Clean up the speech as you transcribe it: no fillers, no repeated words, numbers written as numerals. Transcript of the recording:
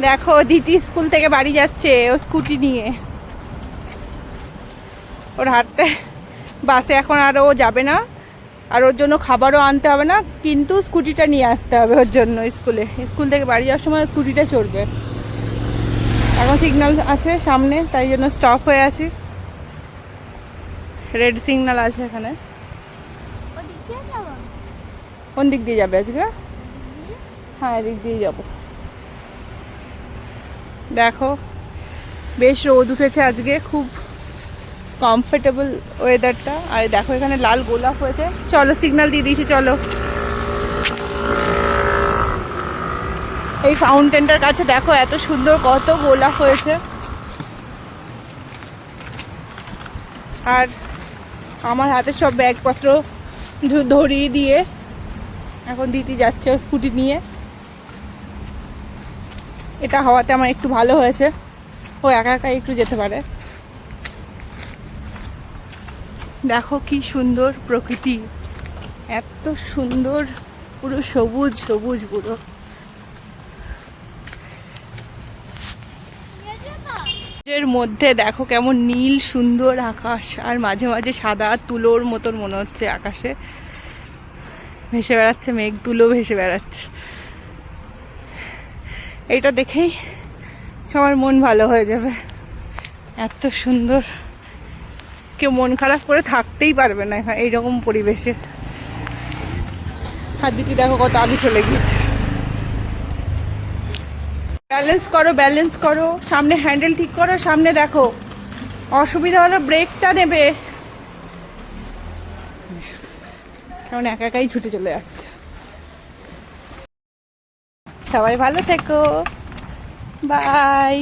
দেখো দিদি স্কুল থেকে বাড়ি যাচ্ছে ও স্কুটি নিয়ে। ওর হাঁটতে বাসে এখন আর ও যাবে না, আর ওর জন্য খাবারও আনতে হবে না, কিন্তু স্কুটিটা নিয়ে আসতে হবে ওর জন্য স্কুল থেকে বাড়ি যাওয়ার সময় স্কুটিটা চড়বে। এখন সিগন্যাল আছে সামনে, তাই জন্য স্টপ হয়ে আছি। রেড সিগন্যাল আছে এখানে। কোন দিক দিয়ে যাবে আজকে? হ্যাঁ এদিক দিয়ে যাব। দেখো বেশ রোদ উঠেছে আজকে, খুব কমফোর্টেবল ওয়েদারটা। আর দেখো এখানে লাল গোলাপ হয়েছে। চলো সিগন্যাল দিয়ে দিয়েছি, চলো। এই ফাউন্টেনটার কাছে দেখো এত সুন্দর কত গোলাপ হয়েছে। আর আমার হাতে সব ব্যাগপত্র ধরিয়ে দিয়ে এখন দিদি যাচ্ছে স্কুটি নিয়ে। এটা হওয়াতে আমার একটু ভালো হয়েছে, ও একা একাই একটু যেতে পারে। দেখো কি সুন্দর প্রকৃতি, এত সুন্দর, পুরো সবুজ সবুজ পুরো। এর মধ্যে দেখো কেমন নীল সুন্দর আকাশ, আর মাঝে মাঝে সাদা তুলোর মতন মনে হচ্ছে আকাশে ভেসে বেড়াচ্ছে, মেঘ তুলো ভেসে বেড়াচ্ছে। এইটা দেখেই সবার মন ভালো হয়ে যাবে, এত সুন্দর। কেউ মন খারাপ করে থাকতেই পারবে না এইরকম পরিবেশে। আর দিদি দেখো কত আগে চলে গিয়েছে। ব্যালেন্স করো, ব্যালেন্স করো, সামনে হ্যান্ডেল ঠিক করো, সামনে দেখো। অসুবিধা হলে ব্রেকটা নেবে। কারণ একা একাই ছুটে চলে যাচ্ছে। সবাই ভালো থেকো, বাই।